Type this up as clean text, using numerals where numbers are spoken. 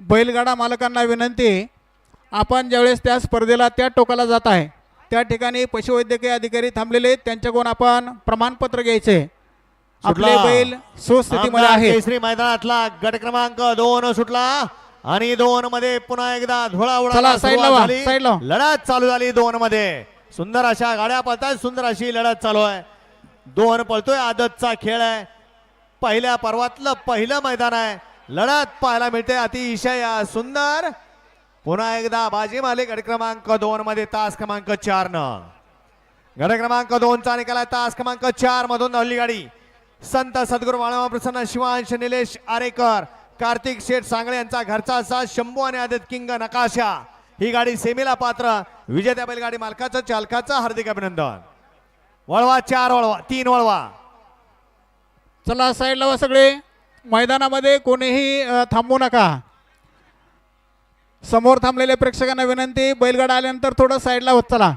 बैलगाडा मालकांना विनंती, आपण ज्यावेळेस त्या स्पर्धेला त्या टोकाला जात आहे त्या ठिकाणी पशुवैद्यकीय अधिकारी थांबलेले आहेत, त्यांच्याकडून आपण प्रमाणपत्र घ्यायचे. आपले बैल सुस्थितीमध्ये आहे. केसरी मैदानातला गट क्रमांक 2 सुटला आणि 2 मध्ये पुन्हा एकदा धुळा उडाला. लढत चालू झाली 2 मध्ये. सुंदर अशा गाड्या पळतात, सुंदर अशी लढत चालू आहे. 2 पळतोय, आदतचा खेळ आहे. पहिल्या पर्वातलं पहिलं मैदान आहे. लढत पाहायला मिळते अतिशय सुंदर. पुन्हा एकदा बाजी मारली गट क्रमांक 2 मध्ये तास क्रमांक 4 न. गट क्रमांक 2 चा निकाल तास क्रमांक 4 मधून धावली गाडी. संत सद्गुरू माळवा प्रसन्न शिवांश निलेश आरेकर कार्तिक शेठ सांगळे यांचा घरचा असा शंभू आणि आदित किंग नकाशा ही गाडी सेमीला पात्र. विजेत्या बैलगाडी मालकाचं चालकाचं हार्दिक अभिनंदन. वळवा 4 वळवा 3 वळवा. चला साईडला वा सगळे. मैदानामध्ये कोणीही थांबू नका. समोर थांबलेल्या प्रेक्षकांना विनंती, बैलगाडा आल्यानंतर थोडं साईडला होत चला.